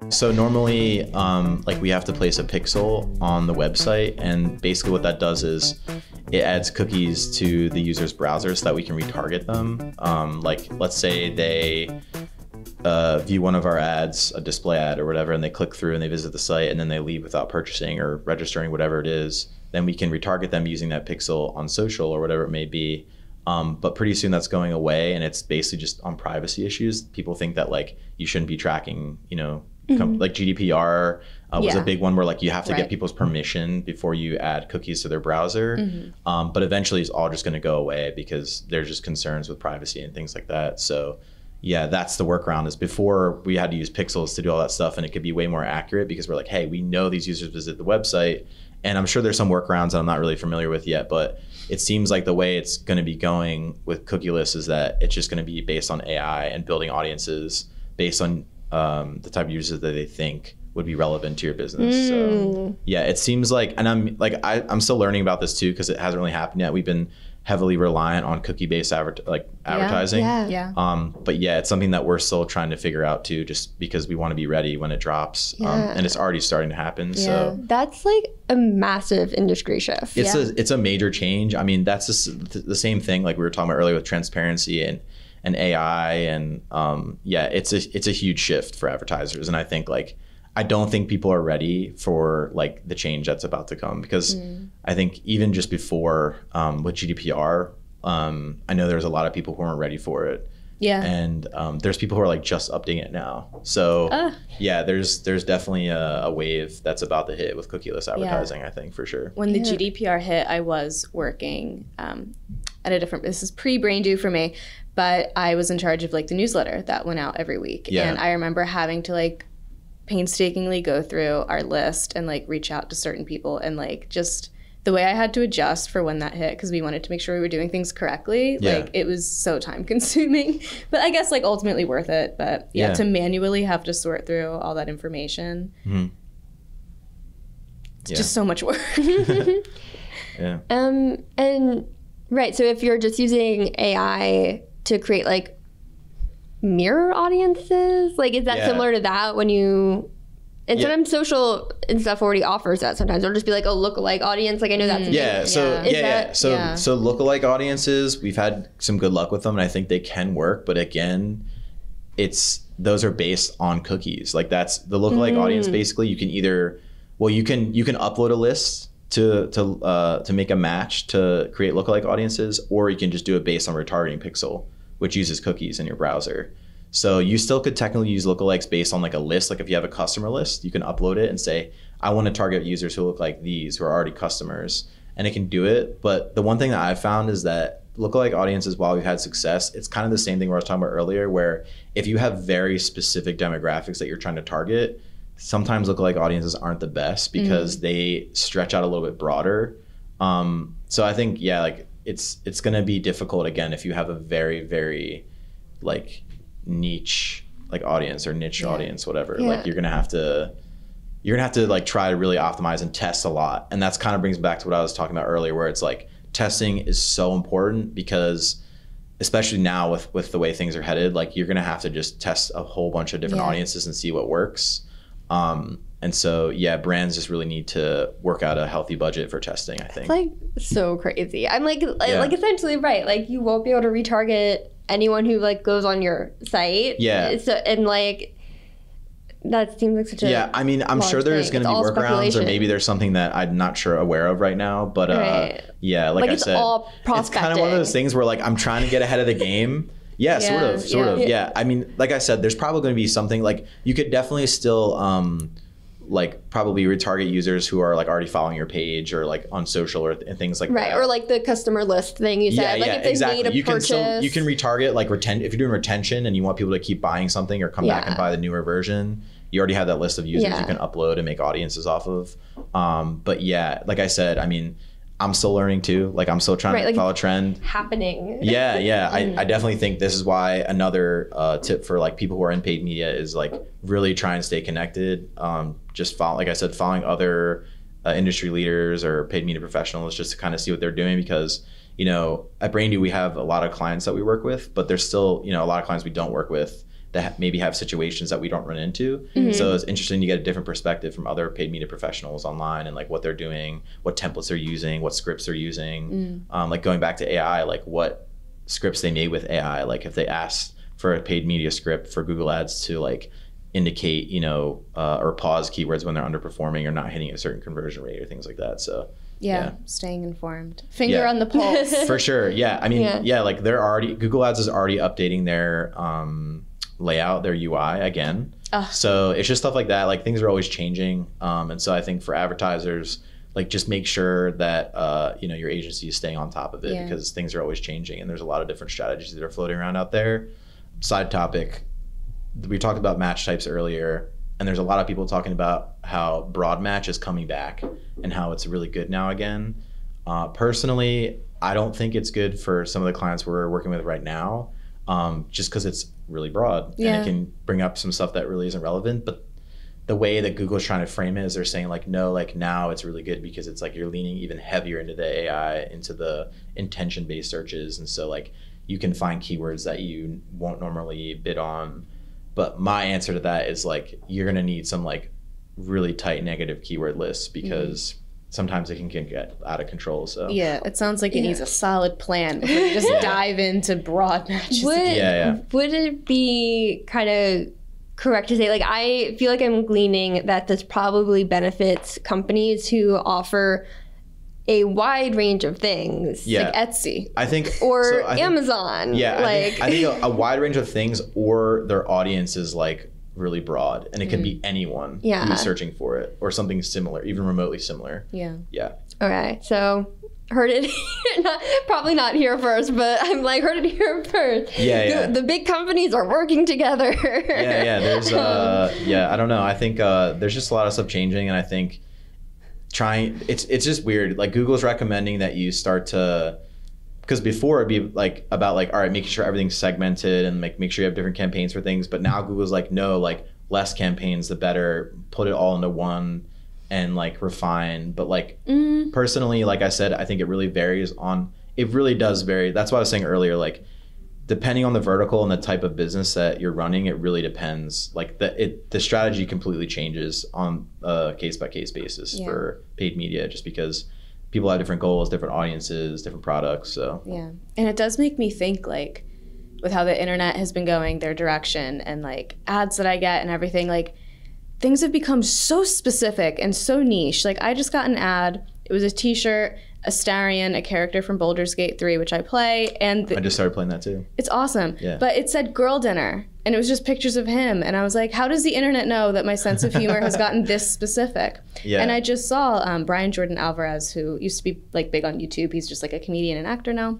So normally, like we have to place a pixel on the website, and basically what that does is it adds cookies to the user's browser so that we can retarget them. Like let's say they view one of our ads, a display ad or whatever, and they click through and they visit the site and then they leave without purchasing or registering, whatever it is, then we can retarget them using that pixel on social or whatever it may be. But pretty soon that's going away, and it's basically just on privacy issues. People think that like you shouldn't be tracking, you know, like GDPR was a big one where like you have to get people's permission before you add cookies to their browser. But eventually it's all just going to go away because there's just concerns with privacy and things like that. So yeah, that's the workaround. Is before we had to use pixels to do all that stuff, and it could be way more accurate because we're like, hey, we know these users visit the website. And I'm sure there's some workarounds that I'm not really familiar with yet, but it seems like the way it's going to be going with Cookieless is that it's just going to be based on AI and building audiences based on the type of users that they think would be relevant to your business. So yeah, it seems like, and I'm still learning about this too, because it hasn't really happened yet. We've been heavily reliant on cookie-based advertising. But yeah, it's something that we're still trying to figure out too, just because we want to be ready when it drops. And it's already starting to happen. So that's like a massive industry shift. It's a major change. I mean, that's the same thing like we were talking about earlier with transparency and AI, and it's a huge shift for advertisers. And I think I don't think people are ready for like the change that's about to come, because I think even just before with GDPR, I know there's a lot of people who weren't ready for it. And there's people who are like just updating it now. So there's definitely a wave that's about to hit with cookieless advertising, I think, for sure. When the GDPR hit, I was working at a different, this is pre-BrainDo for me, but I was in charge of like the newsletter that went out every week. And I remember having to like painstakingly go through our list and like reach out to certain people, and like just the way I had to adjust for when that hit, because we wanted to make sure we were doing things correctly. Like it was so time consuming, but I guess like ultimately worth it. But to manually have to sort through all that information, it's just so much work. And right, so if you're just using AI to create like mirror audiences, like is that similar to that when you, and sometimes social and stuff already offers that sometimes, it'll just be like a lookalike audience, like I know that's so lookalike audiences, we've had some good luck with them and I think they can work, but again, those are based on cookies. Like that's the lookalike audience. Basically you can either, you can upload a list to make a match to create lookalike audiences, or you can just do it based on retargeting pixel, which uses cookies in your browser. So you still could technically use lookalikes based on like a list. Like if you have a customer list, you can upload it and say, I want to target users who look like these, who are already customers, and it can do it. But the one thing that I've found is that lookalike audiences, while we've had success, it's kind of the same thing we were talking about earlier, where if you have very specific demographics that you're trying to target, sometimes lookalike audiences aren't the best because they stretch out a little bit broader. So I think, like it's going to be difficult again if you have a very, very like niche like audience or niche audience, whatever. Like you're gonna have to like try to really optimize and test a lot. And that's kind of brings back to what I was talking about earlier, where it's like testing is so important, because especially now with the way things are headed, like you're gonna have to just test a whole bunch of different audiences and see what works. And so, brands just really need to work out a healthy budget for testing, I think. It's like so crazy. I'm like essentially right. Like you won't be able to retarget anyone who like goes on your site. So, and like, that seems like such a I mean, I'm sure there's going to be workarounds, or maybe there's something that I'm not sure aware of right now. But like I said, it's kind of one of those things where like I'm trying to get ahead of the game. Sort of. I mean, like I said, there's probably going to be something like you could definitely still like probably retarget users who are like already following your page or like on social and things like that. Right, or like the customer list thing you said. Like if they made a purchase. You can retarget like if you're doing retention and you want people to keep buying something or come back and buy the newer version, you already have that list of users you can upload and make audiences off of. But like I said, I mean, I'm still learning too. Like I'm still trying to follow trend. Happening. I definitely think this is why another tip for like people who are in paid media is like really try and stay connected. Just like I said, following other industry leaders or paid media professionals just to kind of see what they're doing, because at BrainDo we have a lot of clients that we work with, but there's still a lot of clients we don't work with that maybe have situations that we don't run into. So it's interesting to get a different perspective from other paid media professionals online and like what they're doing, what templates they're using, what scripts they're using. Like going back to AI, like what scripts they made with AI. Like if they asked for a paid media script for Google Ads to like indicate, you know, or pause keywords when they're underperforming or not hitting a certain conversion rate or things like that. So yeah. Staying informed. Finger on the pulse. For sure. Yeah. I mean, like Google Ads is already updating their layout, their UI again. So it's just stuff like that. Like things are always changing. And so I think for advertisers, like just make sure that, you know, your agency is staying on top of it because things are always changing and there's a lot of different strategies that are floating around out there. Side topic, we talked about match types earlier, and there's a lot of people talking about how broad match is coming back and how it's really good now again. Personally, I don't think it's good for some of the clients we're working with right now, just because it's really broad and it can bring up some stuff that really isn't relevant. But the way that Google's trying to frame it is they're saying like, no, like now it's really good because it's like you're leaning even heavier into the AI, into the intention-based searches. And so like you can find keywords that you won't normally bid on. But my answer to that is like, you're going to need some like really tight negative keyword lists because sometimes it can get out of control. So yeah, it sounds like it needs a solid plan before you just dive into broad matches. Would it be kind of correct to say, like, I feel like I'm gleaning that this probably benefits companies who offer a wide range of things, like Etsy, I think, or Amazon. Yeah, like I think a wide range of things, or their audience is like really broad, and it can be anyone who's searching for it, or something similar, even remotely similar. Yeah. Okay, so heard it, probably not here first, but I'm like, heard it here first. The big companies are working together. There's I don't know. I think there's just a lot of stuff changing, and I think it's just weird. Like Google's recommending that you start to, because before it'd be like about like, all right, making sure everything's segmented and make sure you have different campaigns for things. But now Google's like, no, like less campaigns, the better. Put it all into one and like refine. But like personally, like I said, I think it really varies on, it really does vary. That's what I was saying earlier, like depending on the vertical and the type of business that you're running, it really depends. Like the strategy completely changes on a case-by-case basis for paid media, just because people have different goals, different audiences, different products. So and it does make me think, like, with how the internet has been going their direction and like ads that I get and everything, like things have become so specific and so niche. Like I just got an ad. It was a t-shirt, Astarion, a character from Baldur's Gate 3, which I play, and I just started playing that too. It's awesome. But it said girl dinner, and it was just pictures of him, and I was like, how does the internet know that my sense of humor has gotten this specific? And I just saw Brian Jordan Alvarez, who used to be like big on YouTube. He's just like a comedian and actor now.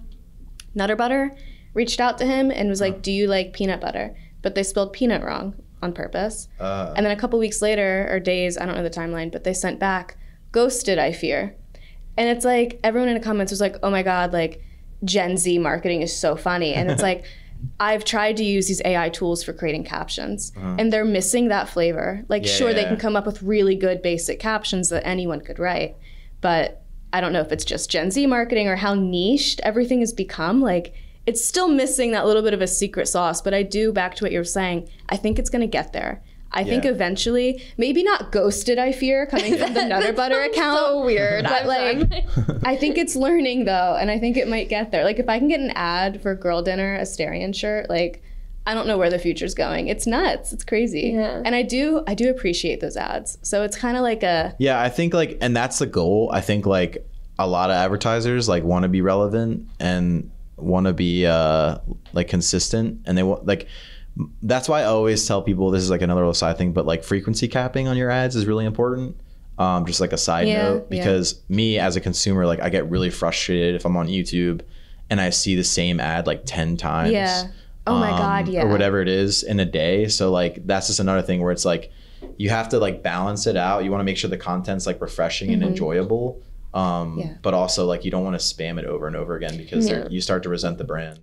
Nutter Butter reached out to him and was like, do you like peanut butter? But they spelled peanut wrong on purpose. And then a couple weeks later, or days, I don't know the timeline, but they sent back, ghosted, I fear. And it's like, everyone in the comments was like, oh my God, like Gen Z marketing is so funny. And it's like, I've tried to use these AI tools for creating captions and they're missing that flavor. Like, they can come up with really good basic captions that anyone could write. But I don't know if it's just Gen Z marketing or how niched everything has become. Like, it's still missing that little bit of a secret sauce. But I do, back to what you were saying, I think it's gonna get there. I think eventually, maybe not ghosted, I fear, coming from the Nutter Butter account. So weird. But like, I think it's learning though, and I think it might get there. Like if I can get an ad for girl dinner, Astarion shirt, like I don't know where the future's going. It's nuts. It's crazy. And I do appreciate those ads. So it's kind of like a... Yeah, I think like, and that's the goal. I think like a lot of advertisers like want to be relevant and want to be like consistent, and they want like... That's why I always tell people, this is like another little side thing, but like frequency capping on your ads is really important. Just like a side note, because me as a consumer, like I get really frustrated if I'm on YouTube and I see the same ad like 10 times. Oh my God, or whatever it is in a day. So like, that's just another thing where it's like, you have to like balance it out. You want to make sure the content's like refreshing and enjoyable. But also like, you don't want to spam it over and over again because you start to resent the brand.